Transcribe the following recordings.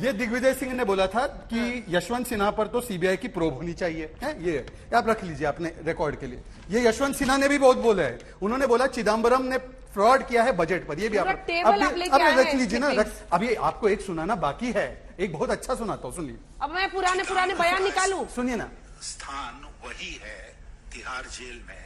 ये दिग्विजय सिंह ने बोला था कि यशवंत सिन्हा पर तो सीबीआई की प्रोब होनी चाहिए है। ये आप रख लीजिए अपने रिकॉर्ड के लिए। ये यशवंत सिन्हा ने भी बहुत बोला है। उन्होंने बोला चिदम्बरम ने फ्रॉड किया है बजट पर। ये भी आप रख लीजिए ना। अभी आपको एक सुनाना बाकी है, एक बहुत अच्छा सुनाता हूँ, सुनिए। अब मैं पुराने बयान निकालूं? सुनिए ना। स्थान वही है तिहाड़ जेल में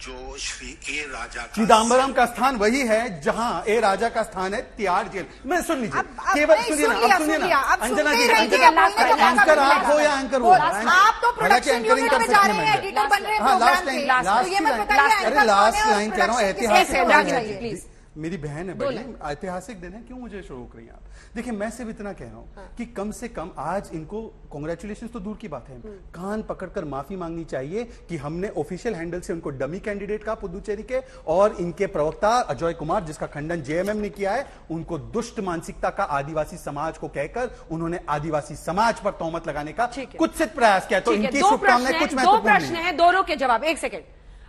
जो श्री ए राजा का, चिदम्बरम का स्थान वही है जहां ए राजा का स्थान है तिहाड़ जेल। मैं सुन लीजिए, केवल सुनिए ना। अब सुनिए ना अंजना जी, एंकर आप हो या एंकर हो, आप तो प्रोडक्शन यूनिट में जा रहे हैं, एडिटर बन रहे हैं प्रोग्राम के। अरे लास्ट लाइन कह रहा हूँ, ऐतिहासिक। मेरी बहन है बड़ी, ऐतिहासिक दिन है, क्यों मुझे रोक रही हैं आप? देखिए मैं सिर्फ इतना कह रहा हूं कि कम से कम आज इनको कांग्रेचुलेशन तो दूर की बात है, कान पकड़कर माफी मांगनी चाहिए कि हमने ऑफिशियल हैंडल से उनको डमी कैंडिडेट कहा पुदुचेरी के, और इनके प्रवक्ता अजय कुमार जिसका खंडन जेएमएम ने किया है, उनको दुष्ट मानसिकता का आदिवासी समाज को कहकर उन्होंने आदिवासी समाज पर तोहमत लगाने का कुत्सित प्रयास किया। तो इनकी शुभकामनाएं कुछ दो प्रश्न है, दोनों के जवाब। एक सेकेंड,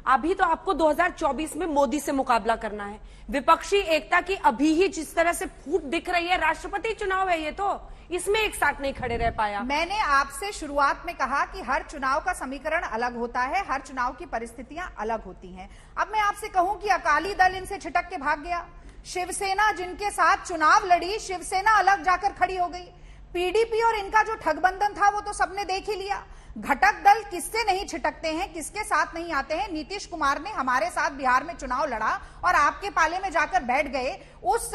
अभी तो आपको 2024 में मोदी से मुकाबला करना है। विपक्षी एकता की अभी ही जिस तरह से फूट दिख रही है, राष्ट्रपति चुनाव है ये, तो इसमें एक साथ नहीं खड़े रह पाया। मैंने आपसे शुरुआत में कहा कि हर चुनाव का समीकरण अलग होता है, हर चुनाव की परिस्थितियां अलग होती हैं। अब मैं आपसे कहूं कि अकाली दल इनसे छिटक के भाग गया, शिवसेना जिनके साथ चुनाव लड़ी, शिवसेना अलग जाकर खड़ी हो गई, पीडीपी और इनका जो ठगबंधन था वो तो सबने देख ही लिया। घटक दल किससे नहीं छिटकते हैं, किसके साथ नहीं आते हैं। नीतीश कुमार ने हमारे साथ बिहार में चुनाव लड़ा और आपके पाले में जाकर बैठ गए, उस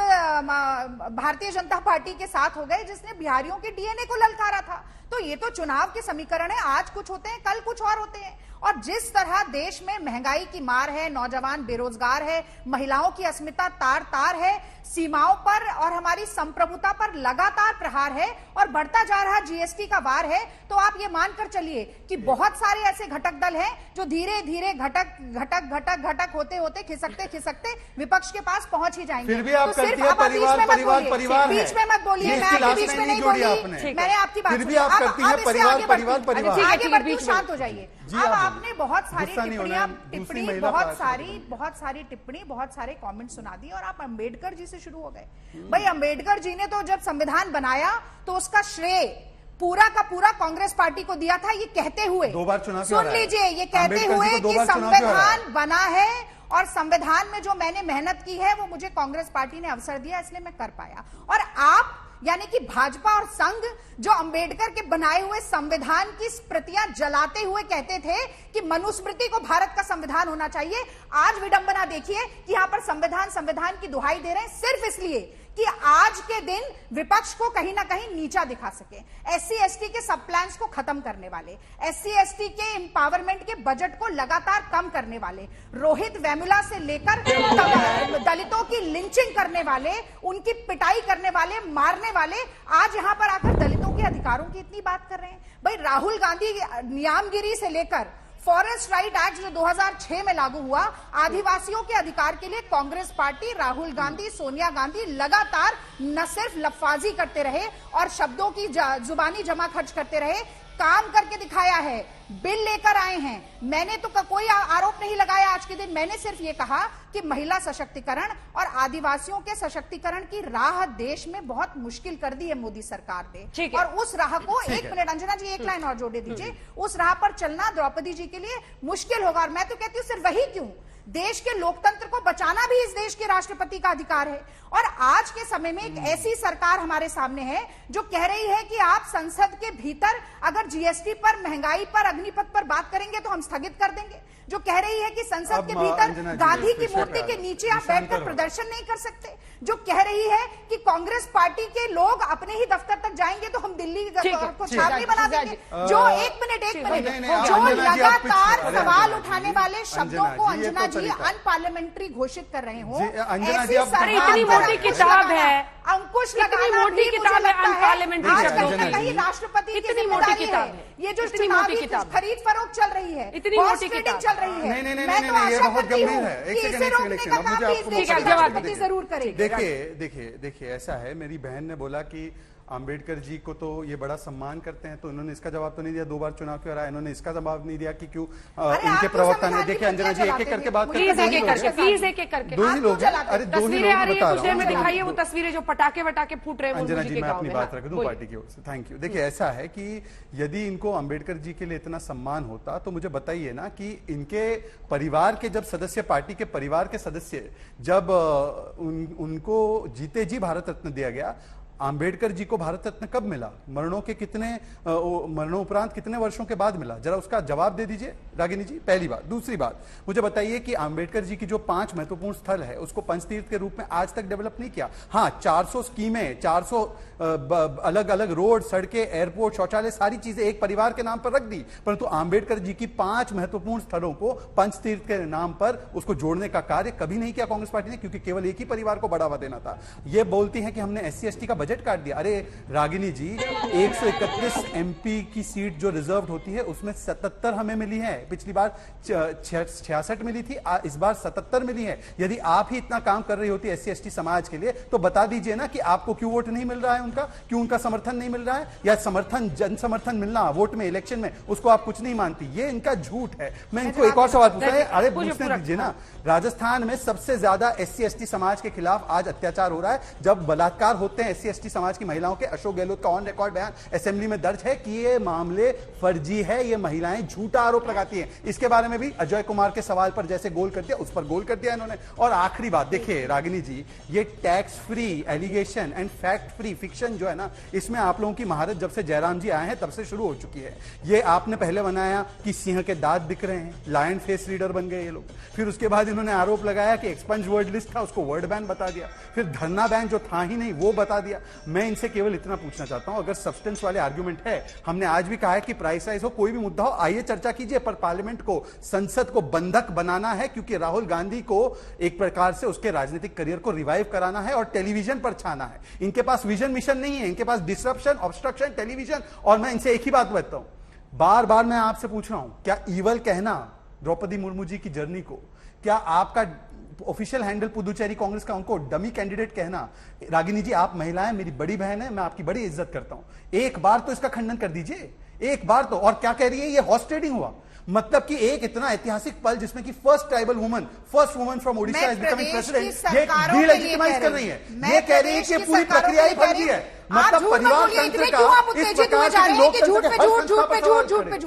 भारतीय जनता पार्टी के साथ हो गए जिसने बिहारियों के डीएनए को ललकारा था। तो ये तो चुनाव के समीकरण है, आज कुछ होते हैं कल कुछ और होते हैं। और जिस तरह देश में महंगाई की मार है, नौजवान बेरोजगार है, महिलाओं की अस्मिता तार तार है, सीमाओं पर और हमारी संप्रभुता पर लगातार प्रहार है और बढ़ता जा रहा जीएसटी का वार है, तो आप ये मानकर चलिए कि बहुत सारे ऐसे घटक दल हैं जो धीरे धीरे घटक होते होते खिसकते विपक्ष के पास पहुंच ही जाएंगे। फिर भी आप करती है परिवार बीच में मत बोलिए, मैं आपके बीच में नहीं बोली, मैंने आपकी बात सुनी। आप करती है परिवार, आगे बढ़ती, शांत हो जाइए। अब आपने बहुत सारी टिप्पणी, बहुत सारी टिप्पणी, बहुत सारे कमेंट सुना दिए और आप अंबेडकर जी से शुरू हो गए। भाई अंबेडकर जी ने तो जब संविधान बनाया तो उसका श्रेय पूरा का पूरा कांग्रेस पार्टी को दिया था, ये कहते हुए, 2 बार चुनाव सुन लीजिए, ये कहते हुए कि संविधान बना है और संविधान में जो मैंने मेहनत की है वो मुझे कांग्रेस पार्टी ने अवसर दिया, इसलिए मैं कर पाया। और आप यानी कि भाजपा और संघ जो अंबेडकर के बनाए हुए संविधान की प्रतियां जलाते हुए कहते थे कि मनुस्मृति को भारत का संविधान होना चाहिए, आज विडंबना देखिए कि यहां पर संविधान की दुहाई दे रहे हैं सिर्फ इसलिए कि आज के दिन विपक्ष को कहीं ना कहीं नीचा दिखा सके। एससी एसटी के सब प्लान्स को खत्म करने वाले, एससी एसटी के एम्पावरमेंट के बजट को लगातार कम करने वाले, रोहित वेमुला से लेकर दलितों की लिंचिंग करने वाले, उनकी पिटाई करने वाले, मारने वाले, आज यहां पर आकर दलितों के अधिकारों की इतनी बात कर रहे हैं। भाई राहुल गांधी नियामगिरी से लेकर फॉरेस्ट राइट एक्ट जो 2006 में लागू हुआ, आदिवासियों के अधिकार के लिए कांग्रेस पार्टी, राहुल गांधी, सोनिया गांधी लगातार न सिर्फ लफाजी करते रहे और शब्दों की जुबानी जमा खर्च करते रहे, काम करके दिखाया है, बिल लेकर आए हैं। मैंने तो कोई आरोप नहीं लगाया आज के दिन, मैंने सिर्फ ये कहा कि महिला सशक्तिकरण और आदिवासियों के सशक्तिकरण की राह देश में बहुत मुश्किल कर दी है मोदी सरकार ने, और उस राह को, एक मिनट अंजना जी एक लाइन और जोड़े दीजिए, उस राह पर चलना द्रौपदी जी के लिए मुश्किल होगा। और मैं तो कहती हूँ सिर्फ वही क्यों, देश के लोकतंत्र को बचाना भी इस देश के राष्ट्रपति का अधिकार है। और आज के समय में एक ऐसी सरकार हमारे सामने है जो कह रही है कि आप संसद के भीतर अगर जीएसटी पर, महंगाई पर, अग्निपथ पर बात करेंगे तो हम स्थगित कर देंगे, जो कह रही है कि संसद के भीतर गांधी की मूर्ति के नीचे आप बैठकर प्रदर्शन नहीं कर सकते, जो कह रही है कि कांग्रेस पार्टी के लोग अपने ही दफ्तर तक जाएंगे तो हम दिल्ली को छावनी बना देंगे, जो एक मिनट जो लगातार सवाल उठाने वाले शब्दों को अंजना जी अनपार्लियामेंट्री घोषित कर रहे हो, इतनी मोटी किताब है, अंकुश इतनी मोटी किताब है अनपार्लियामेंट्री शब्दों की, राष्ट्रपति इतनी मोटी किताब है, ये जो चुनावी खरीद फरोख्त चल रही है, इतनी मोटी किताब चल रही है, नहीं, ये बहुत गंभीर है। एक सेकंड मुझे आपको जरूर करें। देखिए ऐसा है, मेरी बहन ने बोला कि अंबेडकर जी को तो ये बड़ा सम्मान करते हैं, तो इन्होंने इसका जवाब तो नहीं दिया। 2 बार चुनाव क्यों रहा, इन्होंने इसका जवाब नहीं दिया कि क्यों इनके प्रवक्ता ने। देखिए अंजना जी एक एक करके बात प्लीज एक एक करके दो ही लोग हैं। अरे दो ही तस्वीरें आ लोग रही है, बता कुछ देर में रहा हूँ। दिखाइए वो तस्वीरें जो पटाखे वटाके फूट रहे हैं अंजना मुर्मू जी के मैं गांव अपनी में। बात रख दूं पार्टी की ओर से। Thank you. देखिए ऐसा है कि यदि इनको अंबेडकर जी के लिए इतना सम्मान होता तो मुझे बताइए ना कि इनके परिवार के जब सदस्य, पार्टी के परिवार के सदस्य जब उनको जीते जी भारत रत्न दिया गया, अंबेडकर जी को भारत रत्न कब मिला, मरणों उपरांत कितने वर्षों के बाद मिला, जरा उसका जवाब दे दीजिए रागिनी जी। पहली बात। दूसरी बात, मुझे बताइए कि अंबेडकर जी की जो 5 महत्वपूर्ण स्थल है उसको पंचतीर्थ के रूप में आज तक डेवलप नहीं किया। हाँ, 400 स्कीमें, 400 अलग अलग रोड, सड़कें, एयरपोर्ट, शौचालय, सारी चीजें एक परिवार के नाम पर रख दी, परंतु अंबेडकर जी की 5 महत्वपूर्ण स्थलों को पंचतीर्थ के नाम पर उसको जोड़ने का कार्य कभी नहीं किया कांग्रेस पार्टी ने, क्योंकि केवल एक ही परिवार को बढ़ावा देना था। यह बोलती है कि हमने SC/ST का बजट काट दिया। अरे रागिनी जी, 131 MP की सीट जो रिजर्व होती है उसमें 77 हमें मिली है। पिछली बार 66 मिली थी, इस बार 77 मिली है। यदि आप ही इतना काम कर रही होती SC/ST समाज के लिए तो बता दीजिए ना कि आपको क्यों वोट नहीं मिल रहा है उनका, क्यों उनका समर्थन नहीं मिल रहा है, या समर्थन, जन समर्थन मिलना वोट में, इलेक्शन में, उसको आप कुछ नहीं मानती। ये इनका झूठ है। मैं इनको एक और सवाल पूछा है, अरे पूछने दीजिए ना। राजस्थान में सबसे ज्यादा SC/ST समाज के खिलाफ आज अत्याचार हो रहा है। जब बलात्कार होते हैं SC/ST समाज की महिलाओं के, अशोक गहलोत का ऑन रिकॉर्ड बयान असेंबली में दर्ज है कि ये मामले फर्जी है, ये महिलाएं झूठा आरोप लगाती हैं। इसके बारे में भी अजय कुमार के सवाल पर जैसे गोल कर दिया, उस पर गोल कर दिया इन्होंने। और आखिरी बात, देखिए रागिनी जी, ये tax free allegation and fact free fiction जो है ना, इसमें आप लोगों की महारत जब से जयराम जी आए हैं तब से शुरू हो चुकी है। ये आपने पहले बनाया कि सिंह के दांत दिख रहे हैं, लायन फेस रीडर बन गए ये लोग। फिर उसके बाद इन्होंने आरोप लगाया कि एक्सपंज वर्ड लिस्ट था, उसको वर्ड बैन बता दिया। फिर धरना बैन जो था ही नहीं वो बता दिया। मैं इनसे केवल इतना पूछना चाहता हूं, अगर सब्सटेंस वाले आर्गुमेंट है, हमने आज भी कहा है कि प्राइस राइज हो, कोई भी मुद्दा हो, आइए चर्चा कीजिए, पर पार्लियामेंट को, संसद को बंधक बनाना है, क्योंकि राहुल गांधी को एक प्रकार से उसके राजनीतिक करियर को रिवाइव कराना है और टेलीविजन पर छाना है। इनके पास विजन मिशन नहीं है, इनके पास डिसरप्शन, ऑब्स्ट्रक्शन, टेलीविजन। और मैं इनसे एक ही बात बताता हूं, बार बार मैं आपसे पूछ रहा हूं, क्या ईवल कहना द्रौपदी मुर्मू जी की जर्नी को, क्या आपका ऑफिशियल हैंडल पुदुचेरी कांग्रेस का उनको डमी कैंडिडेट कहना? रागिनी जी, आप महिलाएं, मेरी बड़ी बहन है, मैं आपकी बड़ी इज्जत करता हूं, एक बार तो इसका खंडन कर दीजिए, एक बार तो। और क्या कह रही है, ये हॉर्स ट्रेडिंग हुआ, मतलब कि एक इतना ऐतिहासिक पल जिसमें कि first tribal woman, first woman from Odisha is becoming president, ये डीलेजिटिमाइज कर रही है। ये कह रही है कि पूरी प्रक्रिया ही फर्जी है। मतलब परिवार तंत्र का इस प्रकार के लोकतंत्र के हर संस्था पर सवाल करें।